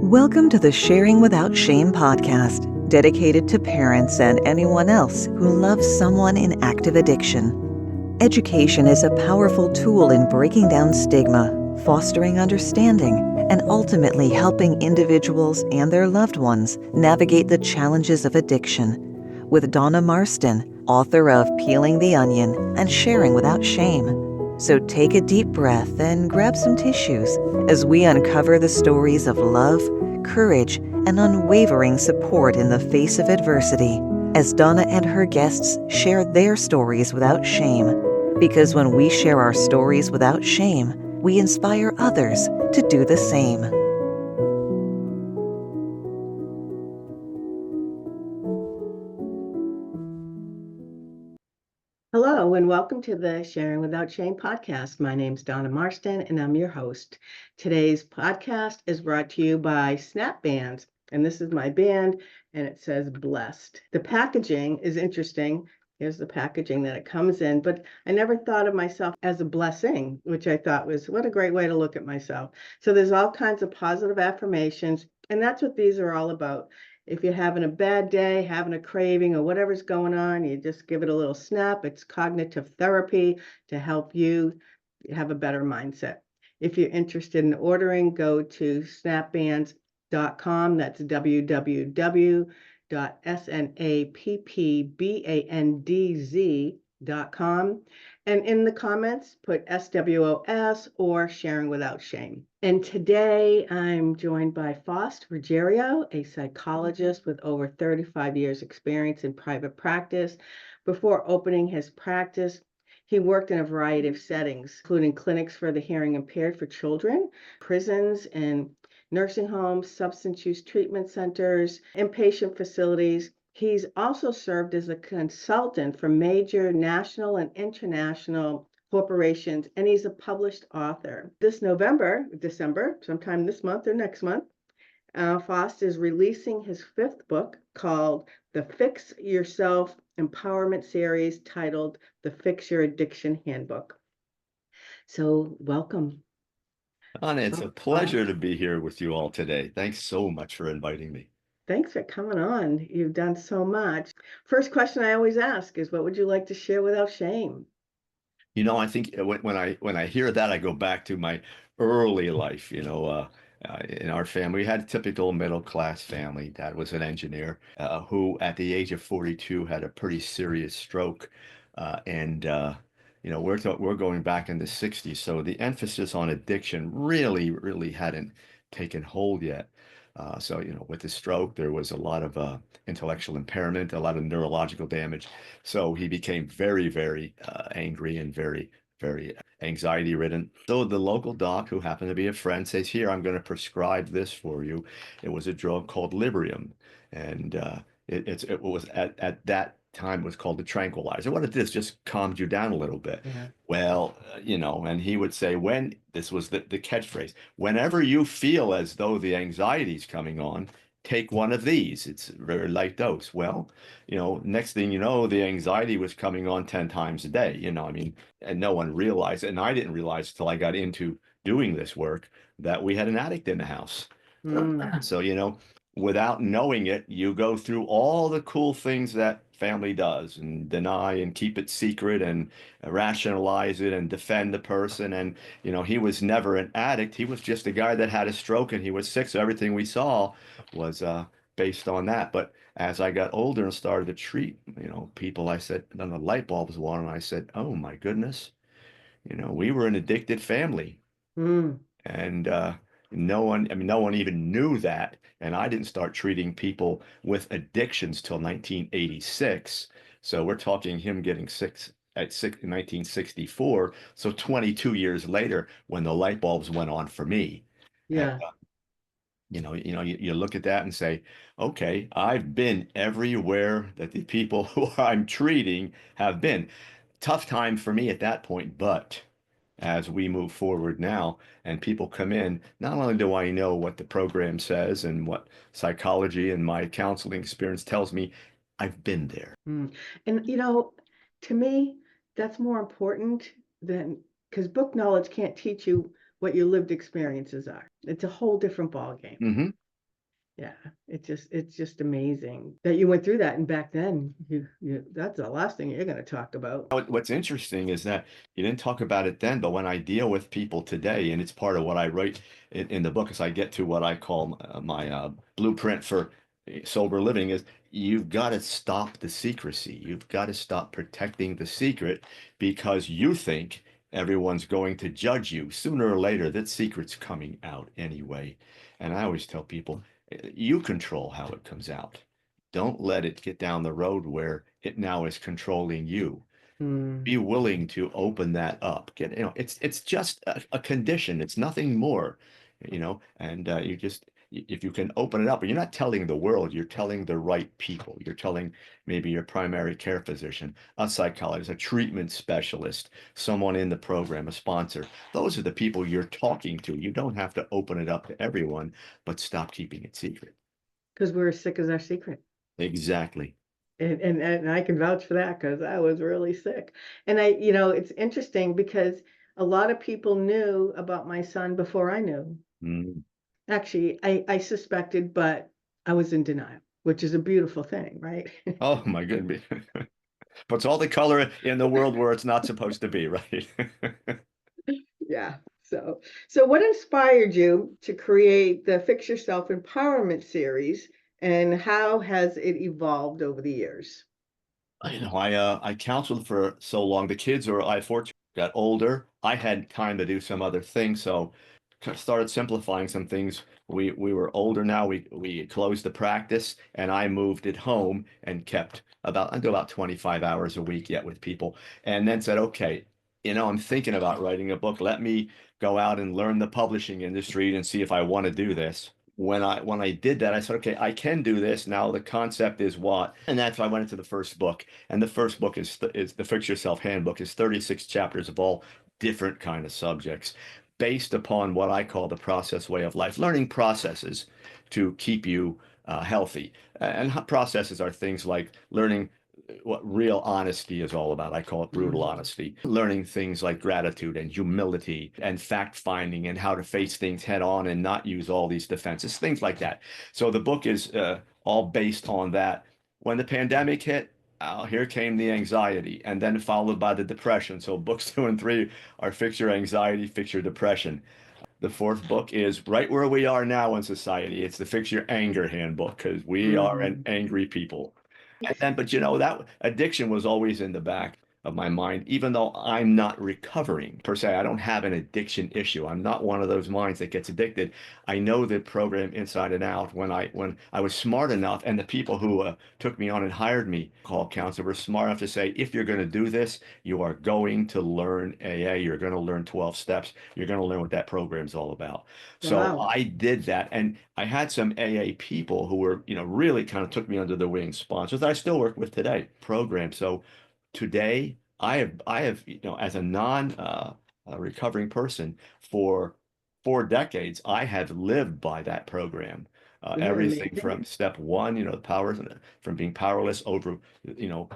Welcome to the Sharing Without Shame podcast, dedicated to parents and anyone else who loves someone in active addiction. Education is a powerful tool in breaking down stigma, fostering understanding, and ultimately helping individuals and their loved ones navigate the challenges of addiction. With Donna Marston, author of Peeling the Onion and Sharing Without Shame. So take a deep breath and grab some tissues as we uncover the stories of love, courage, and unwavering support in the face of adversity, as Donna and her guests share their stories without shame. Because when we share our stories without shame, we inspire others to do the same. Hello, and welcome to the Sharing Without Shame podcast. My name's Donna Marston, and I'm your host. Today's podcast is brought to you by Snap Bands, and this is my band, and it says Blessed. The packaging is interesting. Here's the packaging that it comes in, but I never thought of myself as a blessing, which I thought was, what a great way to look at myself. So there's all kinds of positive affirmations, and that's what these are all about. If you're having a bad day, having a craving, or whatever's going on, you just give it a little snap. It's cognitive therapy to help you have a better mindset. If you're interested in ordering, go to snapbands.com. That's www.snappbandz.com. And in the comments, put SWOS or Sharing Without Shame. And today I'm joined by Faust Ruggiero, a psychologist with over 35 years experience in private practice. Before opening his practice, he worked in a variety of settings, including clinics for the hearing impaired for children, prisons and nursing homes, substance use treatment centers, inpatient facilities. He's also served as a consultant for major national and international corporations, and he's a published author. This December, sometime this month or next month, Faust is releasing his fifth book called the Fix Yourself Empowerment Series, titled the Fix Your Addiction Handbook. So welcome. Donna, it's a pleasure to be here with you all today. Thanks so much for inviting me. Thanks for coming on. You've done so much. First question I always ask is, what would you like to share without shame? I think when I hear that, I go back to my early life. In our family, we had a typical middle class family. Dad was an engineer who, at the age of 42, had a pretty serious stroke, and we're going back in the 60s, so the emphasis on addiction really hadn't taken hold yet. With the stroke, there was a lot of intellectual impairment, a lot of neurological damage. So he became very angry and very anxiety ridden. So the local doc, who happened to be a friend, says, "Here, I'm going to prescribe this for you." It was a drug called Librium, and it was at that time was called the tranquilizer. What it did is just calmed you down a little bit. Yeah. Well, and he would say, when this was the catchphrase, whenever you feel as though the anxiety's coming on, take one of these. It's a very light dose. Well, next thing you know, the anxiety was coming on 10 times a day, and no one realized, and I didn't realize until I got into doing this work, that we had an addict in the house. So, without knowing it, you go through all the cool things that family does and deny and keep it secret and rationalize it and defend the person. And, he was never an addict. He was just a guy that had a stroke and he was sick. So everything we saw was based on that. But as I got older and started to treat, people, I said, then the light bulbs went on and I said, oh my goodness, we were an addicted family. And no one even knew that. And I didn't start treating people with addictions till 1986. So we're talking him getting sick in 1964. So 22 years later, when the light bulbs went on for me. Yeah. You look at that and say, okay, I've been everywhere that the people who I'm treating have been. Tough time for me at that point, but as we move forward now and people come in, not only do I know what the program says and what psychology and my counseling experience tells me, I've been there. And to me, that's more important than, because book knowledge can't teach you what your lived experiences are. It's a whole different ballgame. Yeah, it's just amazing that you went through that. And back then, that's the last thing you're going to talk about. What's interesting is that you didn't talk about it then, but when I deal with people today, and it's part of what I write in the book, as I get to what I call my blueprint for sober living, is you've got to stop the secrecy. You've got to stop protecting the secret because you think everyone's going to judge you. Sooner or later, that secret's coming out anyway. And I always tell people, you control how it comes out. Don't let it get down the road where it now is controlling you. Mm. Be willing to open that up. It's just a condition. It's nothing more, and you just, if you can open it up, and you're not telling the world, you're telling the right people. You're telling maybe your primary care physician, a psychologist, a treatment specialist, someone in the program, a sponsor. Those are the people you're talking to. You don't have to open it up to everyone, but stop keeping it secret. Because we're as sick as our secret. Exactly. And I can vouch for that because I was really sick. And it's interesting because a lot of people knew about my son before I knew. Mm. Actually, I suspected, but I was in denial, which is a beautiful thing, right? Oh my goodness. Puts all the color in the world where it's not supposed to be, right? Yeah. So what inspired you to create the Fix Yourself Empowerment series, and how has it evolved over the years? I counseled for so long. The kids, or I fortunately got older. I had time to do some other things, so started simplifying some things. We were older now. We closed the practice, and I moved it home and kept I do about 25 hours a week yet with people, and then said, okay, I'm thinking about writing a book. Let me go out and learn the publishing industry and see if I want to do this. When I did that, I said, okay, I can do this. Now the concept is what? And that's why I went into the first book. And the first book is the Fix Yourself Handbook, is 36 chapters of all different kind of subjects based upon what I call the process way of life, learning processes to keep you healthy. And processes are things like learning what real honesty is all about. I call it brutal honesty. Learning things like gratitude and humility and fact finding and how to face things head on and not use all these defenses, things like that. So the book is all based on that. When the pandemic hit, here came the anxiety, and then followed by the depression. So books 2 and 3 are Fix Your Anxiety, Fix Your Depression. The fourth book is right where we are now in society. It's the Fix Your Anger Handbook, because we are an Mm. angry people. And then, but that addiction was always in the back of my mind, even though I'm not recovering per se. I don't have an addiction issue. I'm not one of those minds that gets addicted. I know the program inside and out. When I was smart enough, and the people who took me on and hired me, call counselor, were smart enough to say, if you're going to do this, you are going to learn AA. You're going to learn 12 steps. You're going to learn what that program's all about. So Wow. I did that, and I had some AA people who were, really kind of took me under their wing, sponsors that I still work with today, program. So today I have, as a non recovering person for 4 decades, I have lived by that program. Isn't it Everything amazing? from step one, the powers, from being powerless over,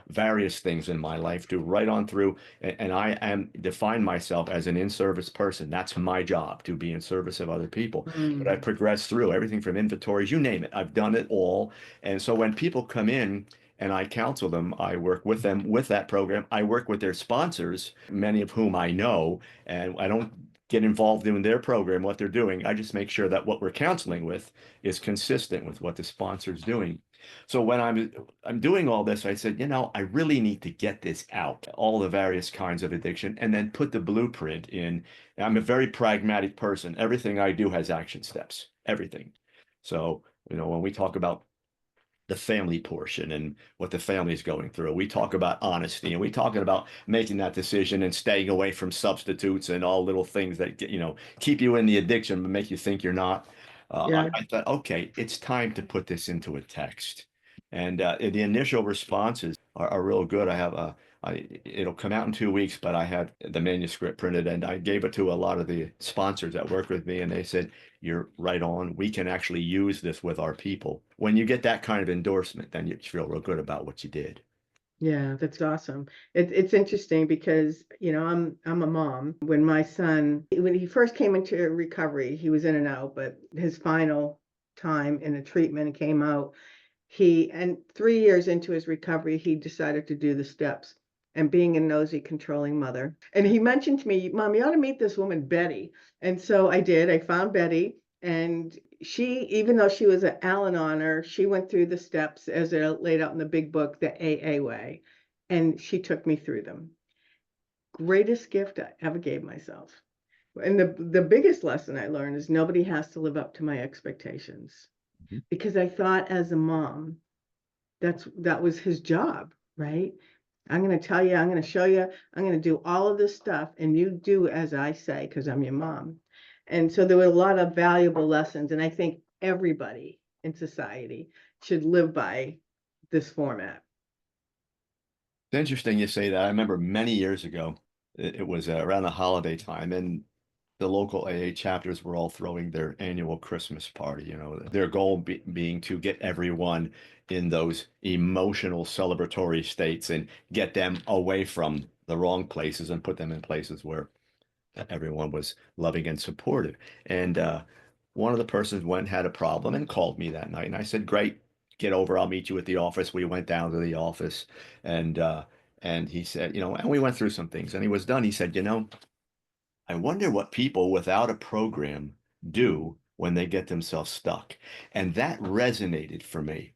various things in my life, to right on through. And I am define myself as an in-service person. That's my job, to be in service of other people. But I Mm. progressed through everything from inventories, you name it. I've done it all. And so when people come in and I counsel them, I work with them with that program. I work with their sponsors, many of whom I know, and I don't get involved in their program, what they're doing. I just make sure that what we're counseling with is consistent with what the sponsor's doing. So when I'm doing all this, I said, I really need to get this out, all the various kinds of addiction, and then put the blueprint in. I'm a very pragmatic person. Everything I do has action steps, everything. So, when we talk about the family portion and what the family is going through. We talk about honesty, and we talking about making that decision and staying away from substitutes and all little things that keep you in the addiction but make you think you're not. Yeah. I thought, okay, it's time to put this into a text, and the initial responses are real good. It'll come out in 2 weeks, but I have the manuscript printed, and I gave it to a lot of the sponsors that work with me, and they said, you're right on. We can actually use this with our people. When you get that kind of endorsement, then you feel real good about what you did. Yeah, that's awesome. It's interesting because, I'm a mom. When my son, when he first came into recovery, he was in and out, but his final time in a treatment and came out. And 3 years into his recovery, he decided to do the steps, and being a nosy, controlling mother. And he mentioned to me, Mom, you ought to meet this woman, Betty. And so I did. I found Betty, and she, even though she was an Al-Anoner, she went through the steps as they're laid out in the big book, the AA way. And she took me through them. Greatest gift I ever gave myself. And the biggest lesson I learned is nobody has to live up to my expectations. Mhm. Because I thought as a mom, that was his job, right? I'm going to tell you, I'm going to show you, I'm going to do all of this stuff, and you do as I say, because I'm your mom. And so there were a lot of valuable lessons, and I think everybody in society should live by this format. It's interesting you say that. I remember many years ago, it was around the holiday time, and the local AA chapters were all throwing their annual Christmas party. Their goal being to get everyone in those emotional celebratory states and get them away from the wrong places and put them in places where everyone was loving and supportive. And one of the persons went and had a problem and called me that night. And I said, "Great, get over. I'll meet you at the office." We went down to the office, and he said, and we went through some things. And he was done. He said, "I wonder what people without a program do when they get themselves stuck." And that resonated for me,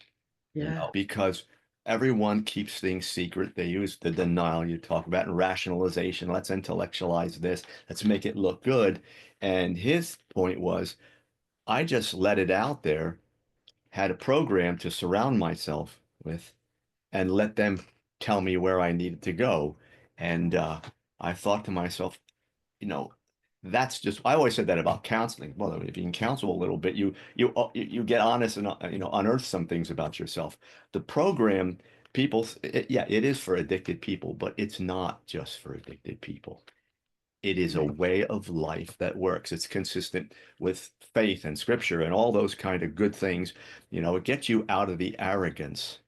Yeah. because everyone keeps things secret. They use the denial you talk about and rationalization. Let's intellectualize this. Let's make it look good. And his point was, I just let it out there, had a program to surround myself with, and let them tell me where I needed to go. And I thought to myself, you know, that's just, I always said that about counseling. Well, if you can counsel a little bit, you get honest and unearth some things about yourself. The program, yeah, it is for addicted people, but it's not just for addicted people. It is a Right. way of life that works. It's consistent with faith and scripture and all those kind of good things. It gets you out of the arrogance,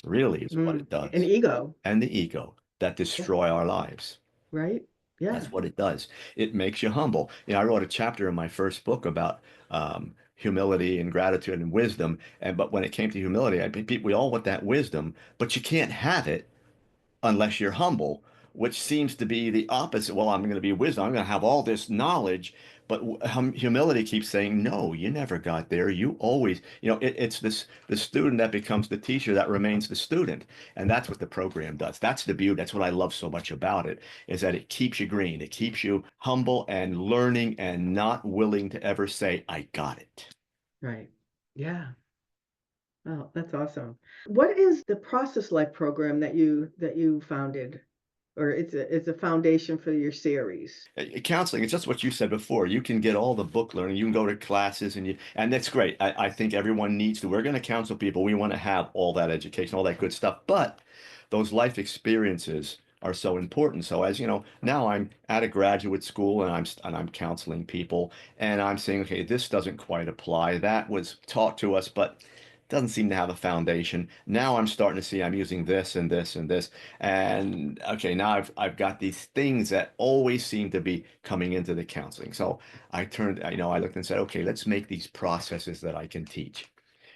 really, is what it An does, ego, and the ego that destroy our lives. right? Yeah. That's what it does. It makes you humble. I wrote a chapter in my first book about humility and gratitude and wisdom. But when it came to humility, we all want that wisdom, but you can't have it unless you're humble, which seems to be the opposite. Well, I'm going to be wisdom. I'm going to have all this knowledge, but humility keeps saying, no, you never got there. You always, it's the student that becomes the teacher that remains the student, and that's what the program does. That's the beauty. That's what I love so much about it, is that it keeps you green. It keeps you humble and learning and not willing to ever say, I got it. Right. Yeah. Oh, that's awesome. What is the Process Life program that you founded, or it's a foundation for your series? Counseling, it's just what you said before. You can get all the book learning, you can go to classes, and that's great. I think everyone needs to. We're going to counsel people. We want to have all that education, all that good stuff. But those life experiences are so important. So as you know, now I'm at a graduate school and I'm counseling people, and I'm saying, okay, this doesn't quite apply. That was taught to us, but doesn't seem to have a foundation. Now I'm starting to see I'm using this and this and this. And okay, now I've got these things that always seem to be coming into the counseling. So I looked and said, okay, let's make these processes that I can teach.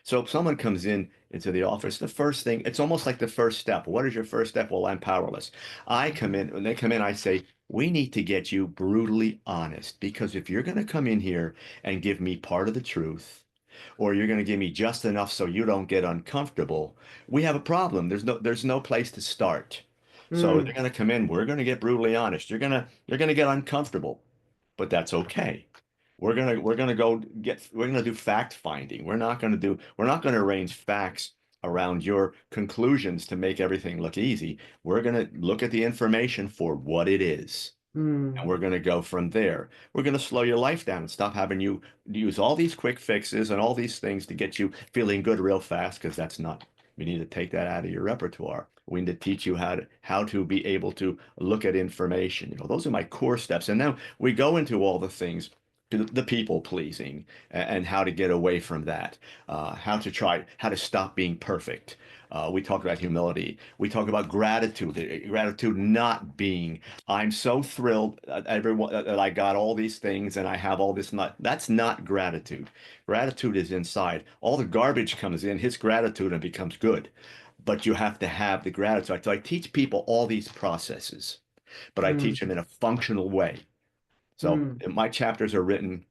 So if someone comes into the office, the first thing, it's almost like the first step. What is your first step? Well, I'm powerless. When they come in, I say, we need to get you brutally honest, because if you're going to come in here and give me part of the truth, or you're going to give me just enough so you don't get uncomfortable, we have a problem. There's no place to start. So they're Mm, going to come in, we're going to get brutally honest. You're going to get uncomfortable, but that's okay. We're going to do fact finding. We're not going to arrange facts around your conclusions to make everything look easy. We're going to look at the information for what it is. And mm, we're going to go from there. We're going to slow your life down and stop having you use all these quick fixes and all these things to get you feeling good real fast, because we need to take that out of your repertoire. We need to teach you how to be able to look at information. Those are my core steps. And then we go into all the things the people pleasing and how to get away from that, how to stop being perfect. We talk about humility. We talk about gratitude. Gratitude not being, I'm so thrilled that I got all these things and I have all this. Not, that's not gratitude. Gratitude is inside. All the garbage comes in, hits gratitude and becomes good. But you have to have the gratitude. So I teach people all these processes, but I Mm, teach them in a functional way. So mm, my chapters are written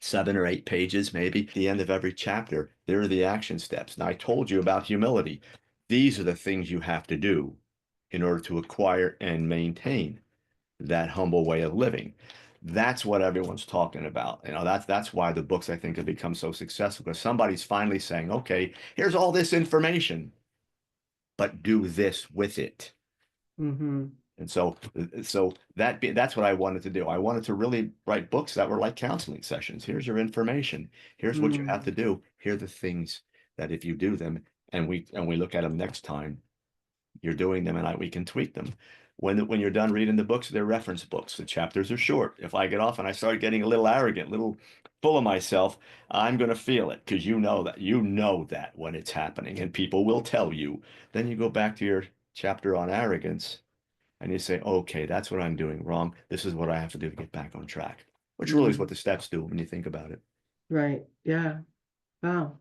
7 or 8 pages, maybe. At the end of every chapter, there are the action steps. Now, I told you about humility. These are the things you have to do in order to acquire and maintain that humble way of living. That's what everyone's talking about. That's why the books I think have become so successful because somebody's finally saying, okay, here's all this information, but do this with it. mm-hmm, And so that's what I wanted to do. I wanted to really write books that were like counseling sessions. Here's your information. Here's what you have to mm, do. Here are the things that if you do them and we look at them next time, you're doing them and we can tweak them. When you're done reading the books, they're reference books. The chapters are short. If I get off and I start getting a little arrogant, a little full of myself, I'm going to feel it because you know that when it's happening and people will tell you. Then you go back to your chapter on arrogance and you say, okay, that's what I'm doing wrong. This is what I have to do to get back on track, which really is mm, what the steps do when you think about it. right. Yeah. Wow.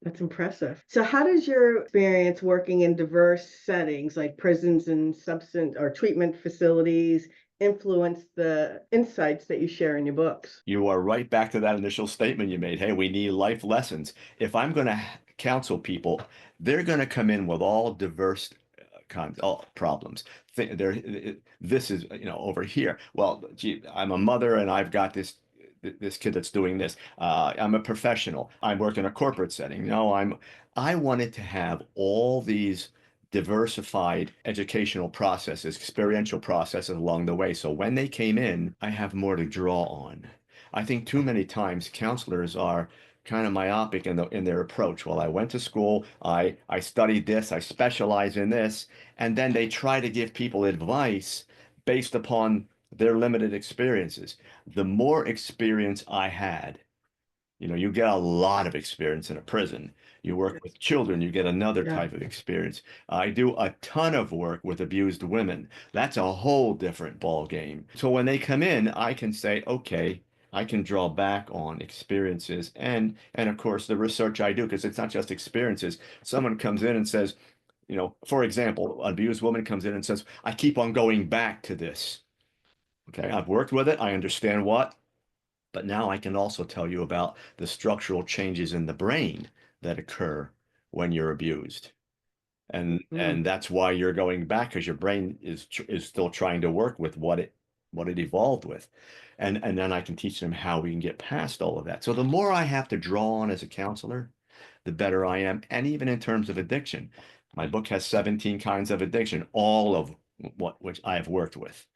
That's impressive. So, how does your experience working in diverse settings like prisons and substance or treatment facilities influence the insights that you share in your books? You are right back to that initial statement you made. Hey, we need life lessons. If I'm going to counsel people, they're going to come in with all diverse kinds, all problems. This is, over here. Well, gee, I'm a mother and I've got this kid that's doing this. I'm a professional. I work in a corporate setting. No, I wanted to have all these diversified educational processes, experiential processes along the way. So when they came in, I have more to draw on. I think too many times counselors are kind of myopic in their approach. Well, I went to school, I studied this, I specialize in this, and then they try to give people advice based upon their limited experiences. The more experience I had, you get a lot of experience in a prison. You work with children, you get another Yeah. type of experience. I do a ton of work with abused women. That's a whole different ball game. So when they come in, I can say, okay, I can draw back on experiences and of course the research I do, because it's not just experiences. Someone comes in and says, for example, an abused woman comes in and says, I keep on going back to this. Okay, I've worked with it, I understand what. But now I can also tell you about the structural changes in the brain that occur when you're abused. And Mm, that's why you're going back because your brain is still trying to work with what it evolved with. And then I can teach them how we can get past all of that. So the more I have to draw on as a counselor, the better I am. And even in terms of addiction, my book has 17 kinds of addiction, all of which I have worked with.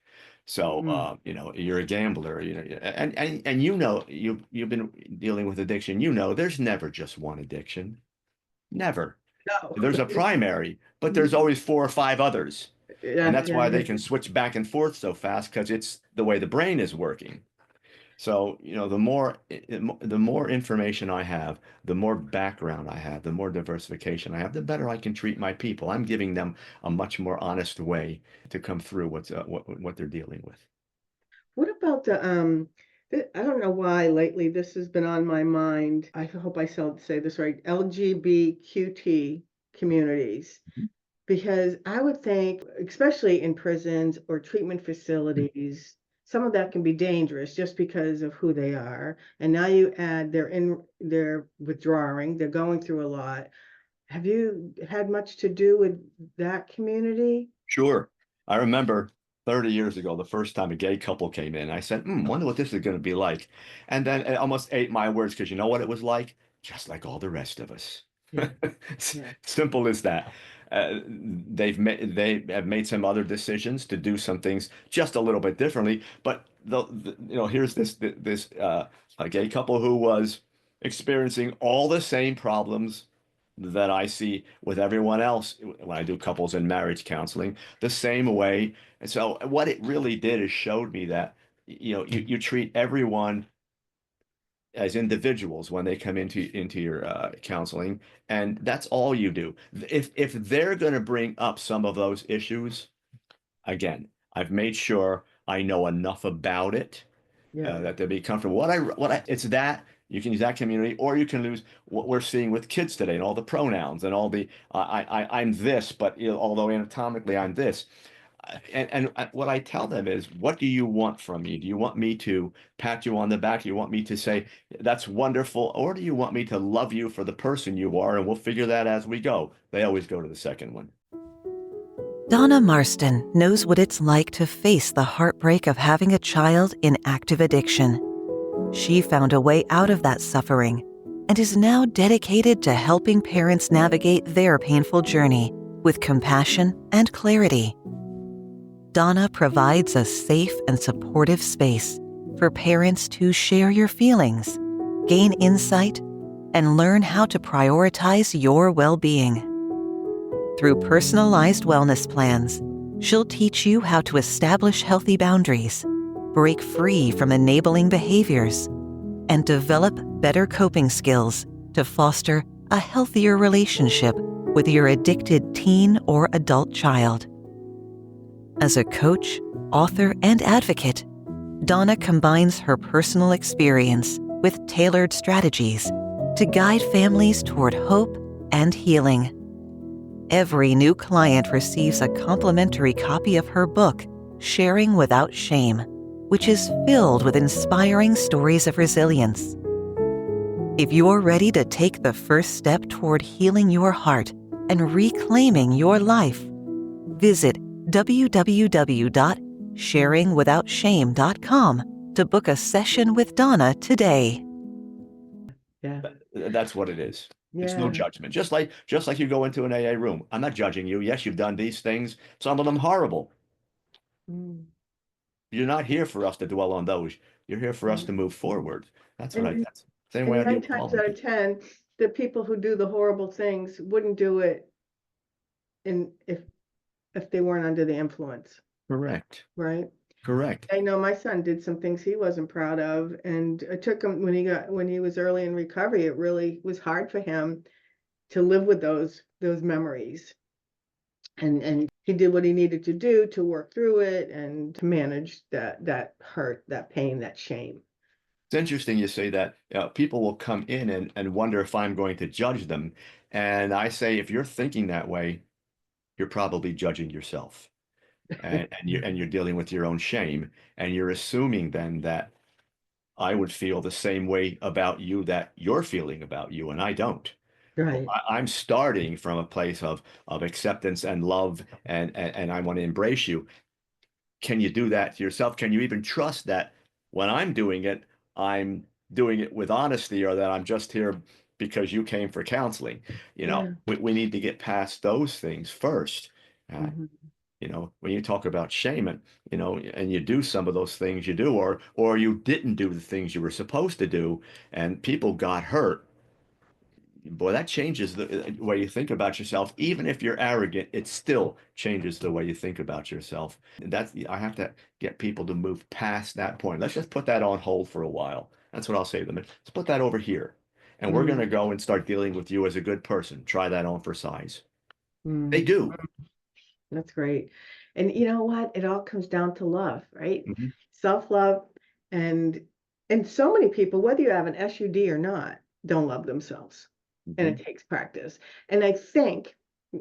So, mm. you're a gambler, and you've been dealing with addiction. There's never just one addiction. Never. No. There's a primary, but there's always 4 or 5 others. And Yeah, that's yeah, why they yeah. can switch back and forth so fast because it's the way the brain is working. So, the more information I have, the more background I have, the more diversification I have, the better I can treat my people. I'm giving them a much more honest way to come through what they're dealing with. What about I don't know why lately this has been on my mind. I hope I say this right. LGBTQT communities. Because I would think, especially in prisons or treatment facilities, some of that can be dangerous just because of who they are. And now you add they're withdrawing, they're going through a lot. Have you had much to do with that community? Sure. I remember 30 years ago, the first time a gay couple came in, I said, wonder what this is going to be like. And then it almost ate my words because you know what it was like? Just like all the rest of us. Yeah, yeah. Simple as that. They have made some other decisions to do some things just a little bit differently. But here's this a gay couple who was experiencing all the same problems that I see with everyone else when I do couples and marriage counseling, the same way. And so what it really did is showed me that you treat everyone as individuals when they come into your counseling, and that's all you do. If they're going to bring up some of those issues, again, I've made sure I know enough about it Yeah. that they'll be comfortable. It's that you can use that community, or you can lose what we're seeing with kids today and all the pronouns and all the I'm this, but although anatomically I'm this. And what I tell them is, what do you want from me? Do you want me to pat you on the back? Do you want me to say that's wonderful, or do you want me to love you for the person you are? And we'll figure that as we go. They always go to the second one. Donna Marston knows what it's like to face the heartbreak of having a child in active addiction. She found a way out of that suffering and is now dedicated to helping parents navigate their painful journey with compassion and clarity. Donna provides a safe and supportive space for parents to share your feelings, gain insight, and learn how to prioritize your well-being. Through personalized wellness plans, she'll teach you how to establish healthy boundaries, break free from enabling behaviors, and develop better coping skills to foster a healthier relationship with your addicted teen or adult child. As a coach, author, and advocate, Donna combines her personal experience with tailored strategies to guide families toward hope and healing. Every new client receives a complimentary copy of her book, Sharing Without Shame, which is filled with inspiring stories of resilience. If you're ready to take the first step toward healing your heart and reclaiming your life, visit www.sharingwithoutshame.com to book a session with Donna today. Yeah. That's what it is. It's no Yeah. judgment. Just like you go into an AA room. I'm not judging you. Yes, you've done these things. Some of them horrible. Mm. You're not here for us to dwell on those. You're here for us Right. to move forward. That's And that's the same way I and do 9 with all times my out of people. 10, the people who do the horrible things wouldn't do it in if they weren't under the influence, Correct. right? Correct. I know my son did some things he wasn't proud of, and it took him when he was early in recovery, it really was hard for him to live with those memories. And he did what he needed to do to work through it and to manage that hurt, that pain, that shame. It's interesting you say that. People will come in and wonder if I'm going to judge them. And I say, if you're thinking that way, you're probably judging yourself. And you're dealing with your own shame. And you're assuming then that I would feel the same way about you that you're feeling about you, and I don't. Well, Right. I'm starting from a place of acceptance and love, and I want to embrace you. Can you do that to yourself? Can you even trust that when I'm doing it with honesty, or that I'm just here because you came for counseling? Yeah. We need to get past those things first. Uh, Mhm. when you talk about shame, and you do some of those things you do, or you didn't do the things you were supposed to do, and people got hurt. Boy, that changes the way you think about yourself. Even if you're arrogant, it still changes the way you think about yourself. I have to get people to move past that point. Let's just put that on hold for a while. That's what I'll say to them. Let's put that over here. And we're going Mm. to go and start dealing with you as a good person. Try that on for size. They Mm. do. That's great. And you know what? It all comes down to love, right? Mhm. Self-love. And so many people, whether you have an SUD or not, don't love themselves. And it Mhm. takes practice. And I think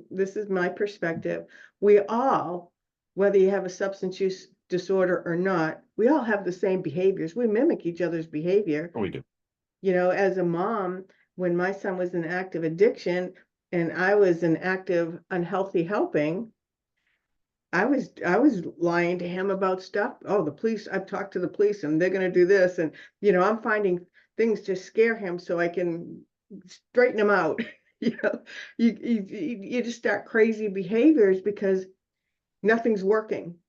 this is my perspective. We all, whether you have a substance use disorder or not, we all have the same behaviors. We mimic each other's behavior. Oh, we do. As a mom, when my son was in active addiction and I was in active unhealthy helping, I was lying to him about stuff. Oh, the police, I've talked to the police and they're gonna do this. And I'm finding things to scare him so I can straighten him out. You know, you just start crazy behaviors because nothing's working.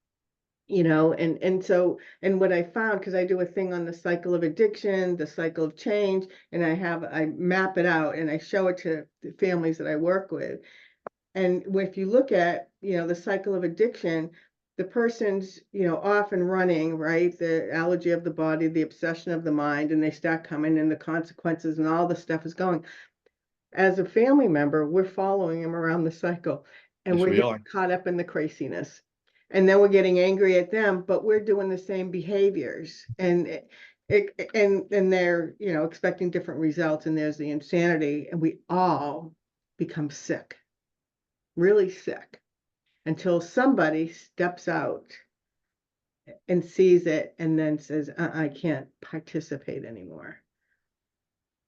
And what I found, because I do a thing on the cycle of addiction, the cycle of change, and I map it out and I show it to the families that I work with. And if you look at, the cycle of addiction, the person's, off and running, right? The allergy of the body, the obsession of the mind, and they start coming and the consequences and all the stuff is going. As a family member, we're following them around the cycle and Yes, we're we getting are. caught up in the craziness. And then we're getting angry at them, but we're doing the same behaviors. And they're, expecting different results, and there's the insanity, and we all become sick, really sick, until somebody steps out and sees it and then says, I can't participate anymore.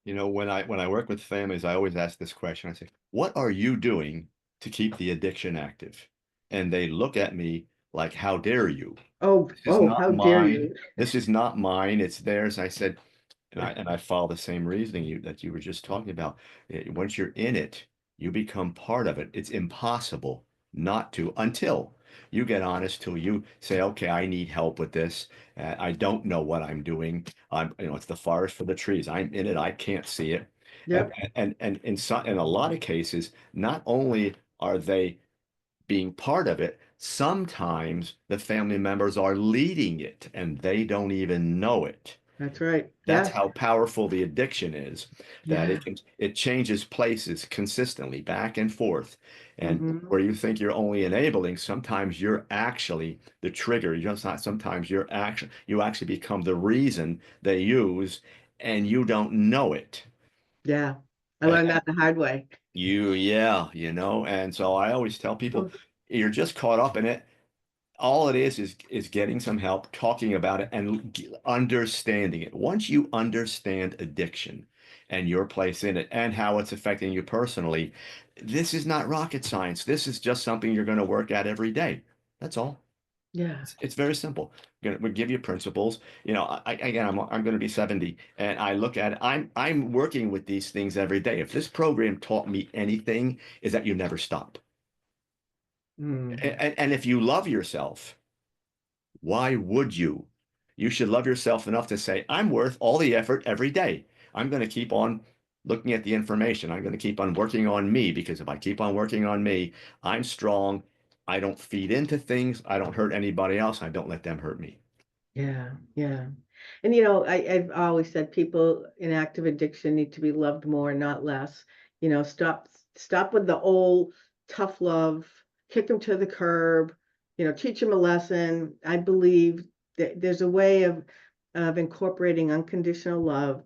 When I work with families, I always ask this question. I say, "What are you doing to keep the addiction active?" And they look at me like, "How dare you? This is How not dare mine. you? This is not mine. It's theirs." I said, and I follow the same reasoning that you were just talking about. Once you're in it, you become part of it. It's impossible not to until you get honest, till you say, "Okay, I need help with this. I don't know what I'm doing. It's the forest for the trees. I'm in it. I can't see it." And Yep. in a lot of cases, not only are they being part of it, sometimes the family members are leading it and they don't even know it. That's right. That's Yes. how powerful the addiction is, that Yeah. it changes places consistently back and forth. And Hmm. where you think you're only enabling, sometimes you're actually the trigger. You're just not, sometimes you actually become the reason they use and you don't know it. Yeah. I And learned that the hard way. yeah, and so I always tell people, you're just caught up in it. All it is getting some help, talking about it, and understanding it. Once you understand addiction and your place in it and how it's affecting you personally, this is not rocket science. This is just something you're going to work at every day. That's all. Yeah. It's very simple. We give you principles. Again, I'm going to be 70, and I look at it. I'm working with these things every day. If this program taught me anything, is that you never stop. Mm. And if you love yourself, why would you? You should love yourself enough to say, "I'm worth all the effort every day. I'm going to keep on looking at the information. I'm going to keep on working on me, because if I keep on working on me, I'm strong. I don't feed into things. I don't hurt anybody else. I don't let them hurt me." Yeah. Yeah. And I've always said people in active addiction need to be loved more, not less. Stop with the old tough love, kick them to the curb, teach them a lesson. I believe that there's a way of incorporating unconditional love.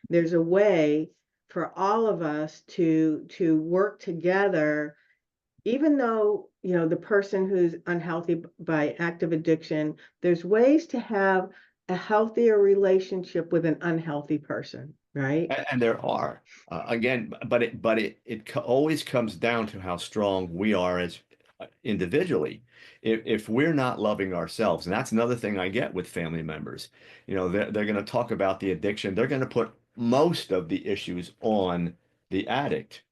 There's a way for all of us to work together, even though the person who's unhealthy by active addiction, there's ways to have a healthier relationship with an unhealthy person, right? And there are, again, but it always comes down to how strong we are as individually. If we're not loving ourselves, and that's another thing I get with family members, they're going to talk about the addiction. They're going to put most of the issues on the addict.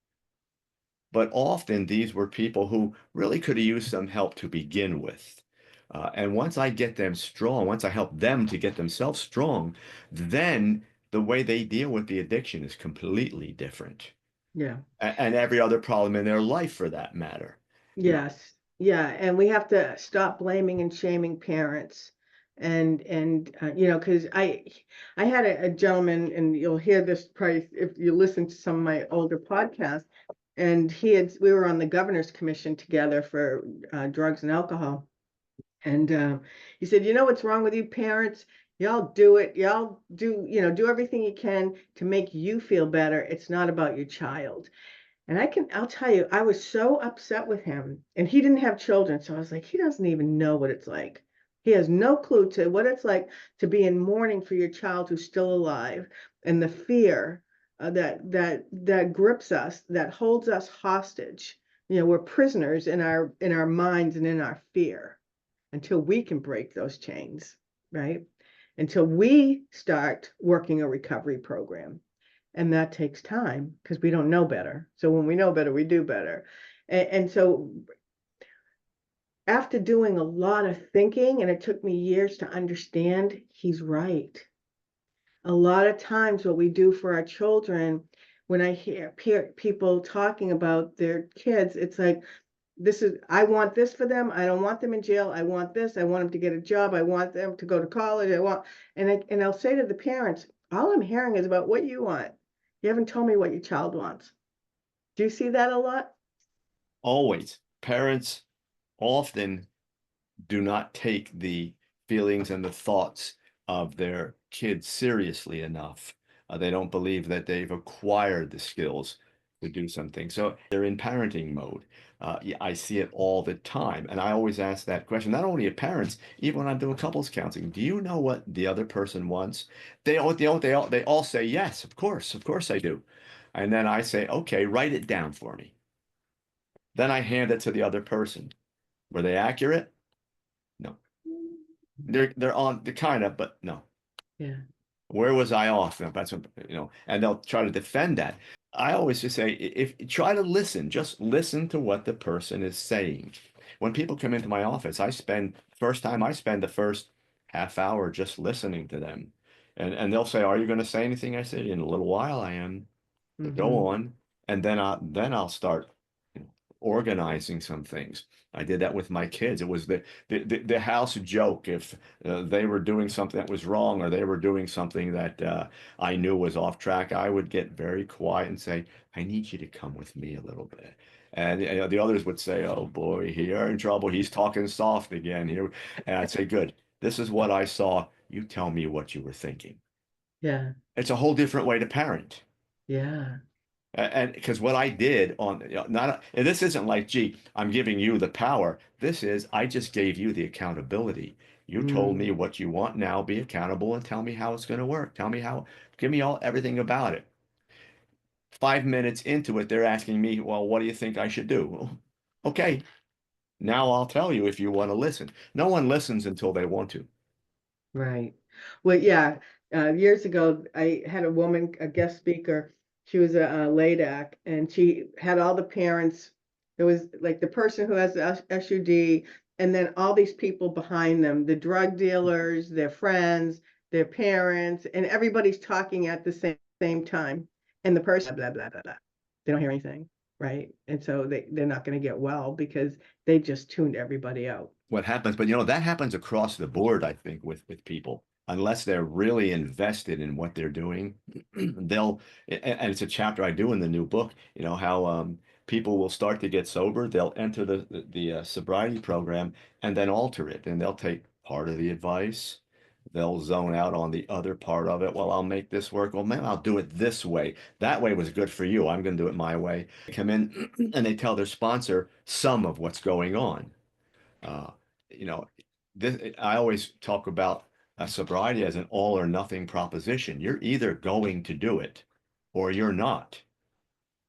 But often these were people who really could have used some help to begin with. And once I get them strong, once I help them to get themselves strong, then the way they deal with the addiction is completely different. Yeah. And every other problem in their life for that matter. Yes. Yeah. And we have to stop blaming and shaming parents. Because I had a gentleman, and you'll hear this probably if you listen to some of my older podcasts, and we were on the governor's commission together for drugs and alcohol. And he said, what's wrong with you parents? Y'all do it. Y'all do everything you can to make you feel better. It's not about your child. And I'll tell you, I was so upset with him, and he didn't have children. So I was like, he doesn't even know what it's like. He has no clue to what it's like to be in mourning for your child who's still alive, and the fear that grips us, that holds us hostage. We're prisoners in our minds and in our fear until we can break those chains, right? Until we start working a recovery program. And that takes time because we don't know better. So when we know better, we do better. And so after doing a lot of thinking, and it took me years to understand, he's right. A lot of times what we do for our children, when I hear people talking about their kids, it's like I want this for them. I don't want them in jail. I want this. I want them to get a job. I want them to go to college. And I'll say to the parents, all I'm hearing is about what you want. You haven't told me what your child wants. Do you see that a lot? Always. Parents often do not take the feelings and the thoughts of their kids seriously enough. They don't believe that they've acquired the skills to do something. So they're in parenting mode. Yeah, I see it all the time. And I always ask that question, not only of parents, even when I'm doing couples counseling, do you know what the other person wants? They all say, yes, of course I do. And then I say, okay, write it down for me. Then I hand it to the other person. Were they accurate? No. They're on the kind of, but no. Yeah. Where was I off? That's what, and they'll try to defend that. I always just say, if try to listen, just listen to what the person is saying. When people come into my office, I spend the first half hour just listening to them. And they'll say, are you going to say anything? I say, in a little while I am. Go on. And then I'll start organizing some things. I did that with my kids. It was the house joke. If they were doing something that was wrong or they were doing something that I knew was off track, I would get very quiet and say, I need you to come with me a little bit. And the others would say, oh boy, you're in trouble. He's talking soft again here. And I'd say, good. This is what I saw. You tell me what you were thinking. Yeah. It's a whole different way to parent. Yeah. And because what I did not, and this isn't like, gee, I'm giving you the power. This is, I just gave you the accountability. You told me what you want now, be accountable and tell me how it's going to work. Give me everything about it. 5 minutes into it, they're asking me, well, what do you think I should do? Well, okay, now I'll tell you if you want to listen. No one listens until they want to. Right. Well, yeah. Years ago, I had a woman, a guest speaker. She was a LADAC, and she had all the parents. It was like the person who has the SUD, and then all these people behind them, the drug dealers, their friends, their parents, and everybody's talking at the same time. And the person, blah, blah, blah, blah. They don't hear anything, right? And so they're not going to get well because they just tuned everybody out. What happens, but that happens across the board, I think, with people. Unless they're really invested in what they're doing, and it's a chapter I do in the new book, how people will start to get sober, they'll enter the sobriety program and then alter it, and they'll take part of the advice, they'll zone out on the other part of it. Well, I'll make this work. Well, man, I'll do it this way. That way was good for you. I'm going to do it my way. They come in and they tell their sponsor some of what's going on. Uh, you know, I always talk about sobriety as an all or nothing proposition. You're either going to do it or you're not.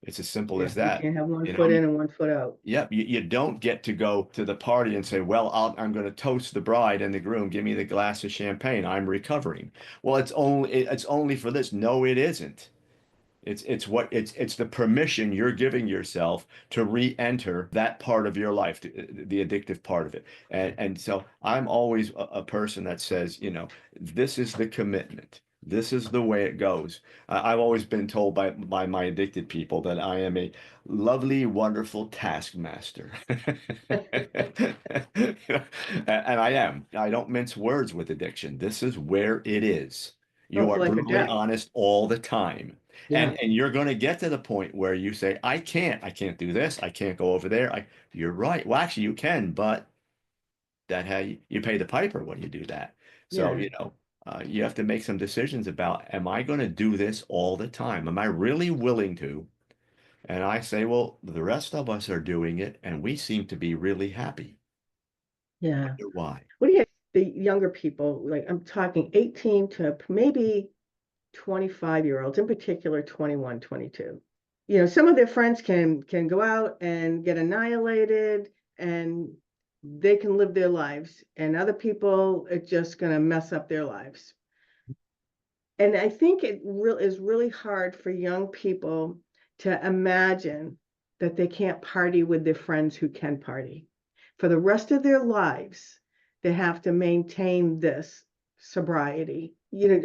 It's as simple Yeah, as you that. can't have one foot in and one foot out. Yep, you don't get to go to the party and say, well, I'm going to toast the bride and the groom. Give me the glass of champagne. I'm recovering. Well, it's only for this. No, it isn't. It's the permission you're giving yourself to re-enter that part of your life, the addictive part of it. And so I'm always a person that says, this is the commitment. This is the way it goes. I've always been told by my addicted people that I am a lovely, wonderful taskmaster. And I am. I don't mince words with addiction. This is where it is. You It's are like a brutally death. honest all the time. Yeah, And you're going to get to the point where you say, I can't do this. I can't go over there. You're right. Well, actually you can, but that how you pay the piper when you do that. So, yeah, you have to make some decisions about, am I going to do this all the time? Am I really willing to? And I say, well, the rest of us are doing it and we seem to be really happy. yeah. Wonder why? What do you, the younger people, like I'm talking 18 to maybe 25-year-olds, in particular 21, 22. Some of their friends can go out and get annihilated and they can live their lives, and other people, it's just going to mess up their lives. And I think it is really hard for young people to imagine that they can't party with their friends who can party. For the rest of their lives, they have to maintain this sobriety.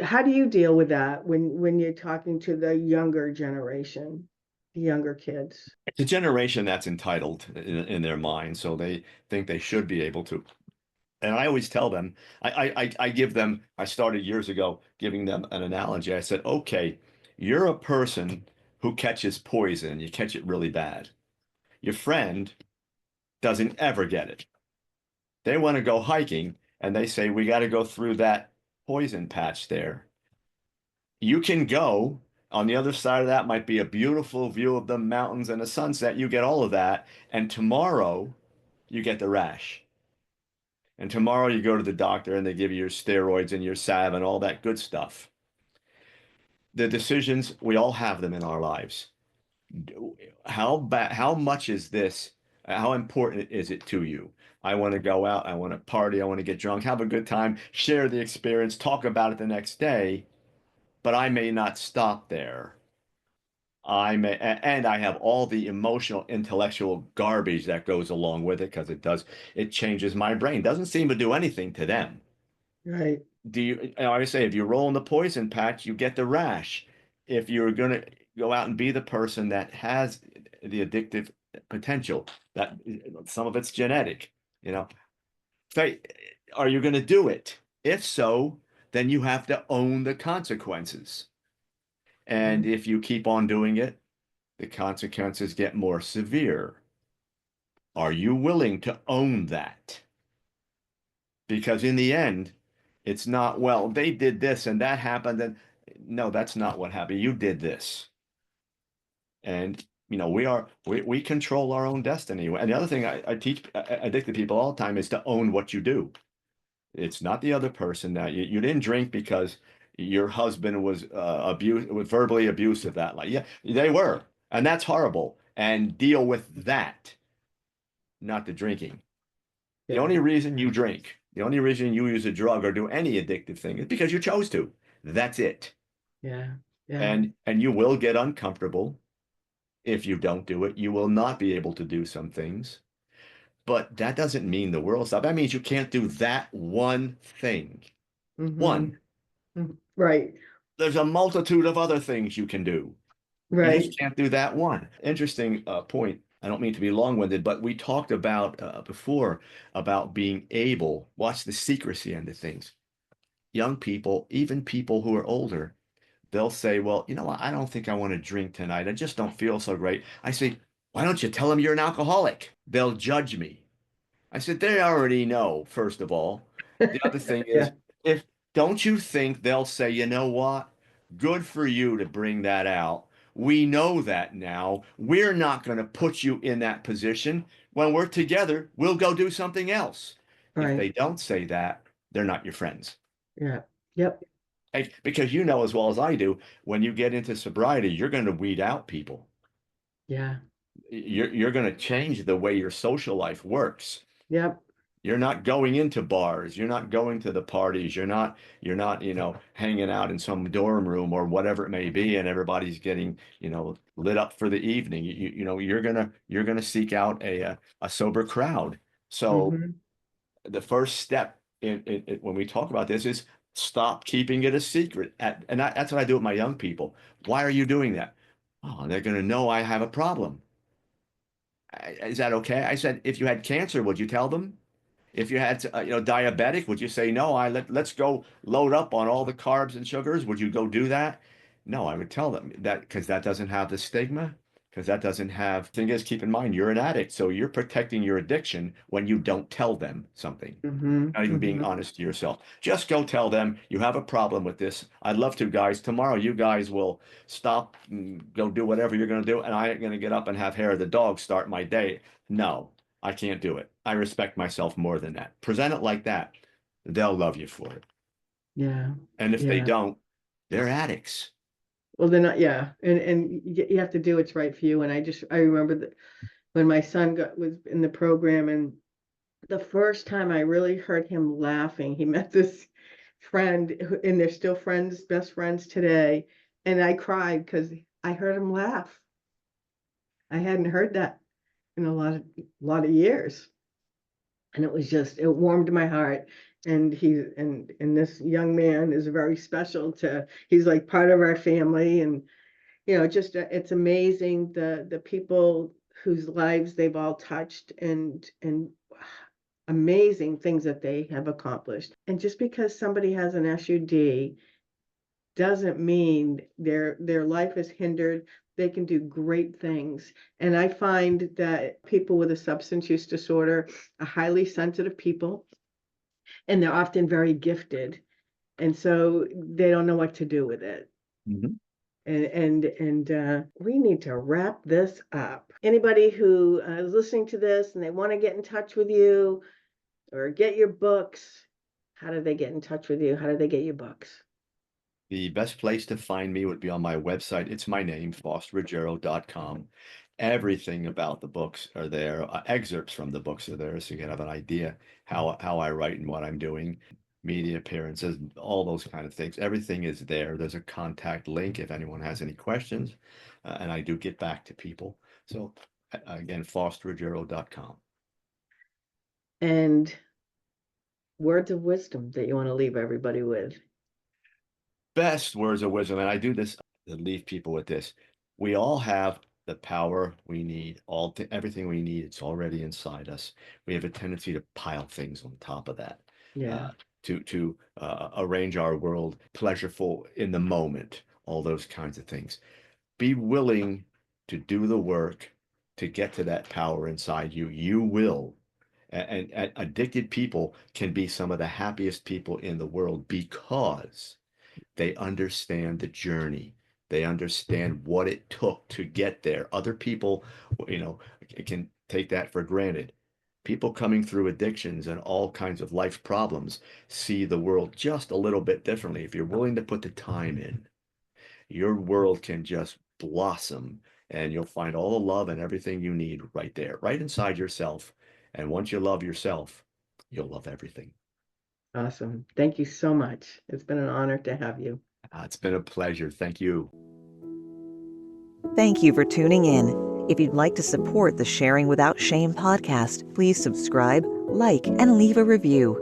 How do you deal with that when you're talking to the younger generation? the younger kids. It's a generation that's entitled in their mind, so they think they should be able to. And I always tell them, I give them, I started years ago giving them an analogy. I said, okay, you're a person who catches poison, you catch it really bad. Your friend doesn't ever get it. They want to go hiking and they say, we got to go through that poison patch there. You can go. On the other side of that might be a beautiful view of the mountains and a sunset. You get all of that. And tomorrow you get the rash. And tomorrow you go to the doctor and they give you your steroids and your salve and all that good stuff. The decisions, we all have them in our lives. How much is this? How important is it to you? I want to go out, I want to party, I want to get drunk, have a good time, share the experience, talk about it the next day, but I may not stop there. And I have all the emotional, intellectual garbage that goes along with it because it changes my brain. Doesn't seem to do anything to them. Right. I always say, if you roll in the poison patch, you get the rash. If you're going to go out and be the person that has the addictive potential, that some of it's genetic, you know, say, are you going to do it? If so, then you have to own the consequences. And if you keep on doing it, the consequences get more severe. Are you willing to own that? Because in the end, it's not, well, they did this and that happened. And no, that's not what happened. You did this. And, we control our own destiny. And the other thing I teach addicted people all the time is to own what you do. It's not the other person. That you didn't drink because your husband was verbally abusive that like, yeah, they were. And that's horrible. And deal with that, not the drinking. The Yeah. only reason you drink, the only reason you use a drug or do any addictive thing is because you chose to. That's it. Yeah. Yeah. And you will get uncomfortable if you don't do it. You will not be able to do some things. But that doesn't mean the world stops. That means you can't do that one thing. One. Right. There's a multitude of other things you can do. You Right. just can't do that one. Interesting point. I don't mean to be long-winded, but we talked about before about being able, watch the secrecy end of things. Young people, even people who are older, they'll say, well, you know what? I don't think I want to drink tonight. I just don't feel so great. I say, why don't you tell them you're an alcoholic? They'll judge me. I said, they already know, first of all. The other thing is, Yeah. if don't you think they'll say, you know what? Good for you to bring that out. We know that now. We're not going to put you in that position. When we're together, we'll go do something else. If Right. they don't say that, they're not your friends. Yeah. Yep. Because you know as well as I do, when you get into sobriety, you're going to weed out people. Yeah. You're going to change the way your social life works. Yep. You're not going into bars. You're not going to the parties. You're not, hanging out in some dorm room or whatever it may be, and everybody's getting, lit up for the evening. You're gonna seek out a sober crowd. So the first step when we talk about this is stop keeping it a secret. That's what I do with my young people. Why are you doing that? Oh, they're gonna know I have a problem. Is that okay? I said, if you had cancer, would you tell them? If you had, diabetic, would you say, no, let's go load up on all the carbs and sugars? Would you go do that? No, I would tell them that because that doesn't have the stigma, because that doesn't have, thing is, keep in mind, you're an addict. So you're protecting your addiction when you don't tell them something, not even being honest to yourself. Just go tell them you have a problem with this. I'd love to, guys. Tomorrow, you guys will stop and go do whatever you're going to do. And I ain't going to get up and have hair of the dog start my day. No. I can't do it. I respect myself more than that. Present it like that. They'll love you for it. Yeah. And if they Yeah. don't, they're addicts. Well, they're not. Yeah. And you have to do what's right for you. And I remember that when my son was in the program, and the first time I really heard him laughing, he met this friend and they're still friends, best friends today. And I cried because I heard him laugh. I hadn't heard that in a lot of years. And it warmed my heart. And this young man is very special he's like part of our family. And just it's amazing the people whose lives they've all touched and amazing things that they have accomplished. And just because somebody has an SUD doesn't mean their life is hindered. They can do great things. And I find that people with a substance use disorder are highly sensitive people, and they're often very gifted. And so they don't know what to do with it. Mhm. And we need to wrap this up. Anybody who is listening to this and they want to get in touch with you or get your books, how do they get in touch with you? How do they get your books? The best place to find me would be on my website. It's my name, faustruggiero.com. Everything about the books are there. Excerpts from the books are there, so you can have an idea how I write and what I'm doing, media appearances, all those kind of things. Everything is there. There's a contact link if anyone has any questions, and I do get back to people. So again, faustruggiero.com. And words of wisdom that you want to leave everybody with. Best words of wisdom, and I do this to leave people with this. We all have the power we need, everything we need. It's already inside us. We have a tendency to pile things on top of that, Yeah. to arrange our world pleasureful in the moment, all those kinds of things. Be willing to do the work to get to that power inside you. You will. And addicted people can be some of the happiest people in the world because they understand the journey. They understand what it took to get there. Other people, can take that for granted. People coming through addictions and all kinds of life problems see the world just a little bit differently. If you're willing to put the time in, your world can just blossom and you'll find all the love and everything you need right there, right inside yourself. And once you love yourself, you'll love everything. Awesome. Thank you so much. It's been an honor to have you. It's been a pleasure. Thank you. Thank you for tuning in. If you'd like to support the Sharing Without Shame podcast, please subscribe, like, and leave a review.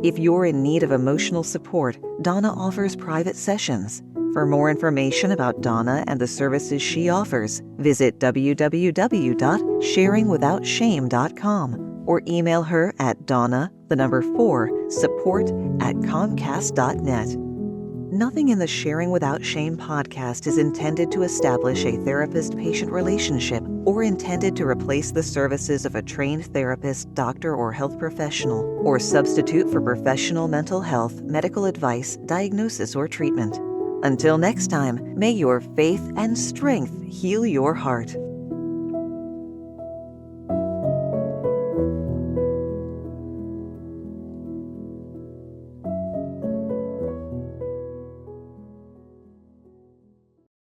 If you're in need of emotional support, Donna offers private sessions. For more information about Donna and the services she offers, visit www.sharingwithoutshame.com or email her at Donna4support@comcast.net. Nothing in the Sharing Without Shame podcast is intended to establish a therapist-patient relationship or intended to replace the services of a trained therapist, doctor, or health professional, or substitute for professional mental health, medical advice, diagnosis, or treatment. Until next time, may your faith and strength heal your heart.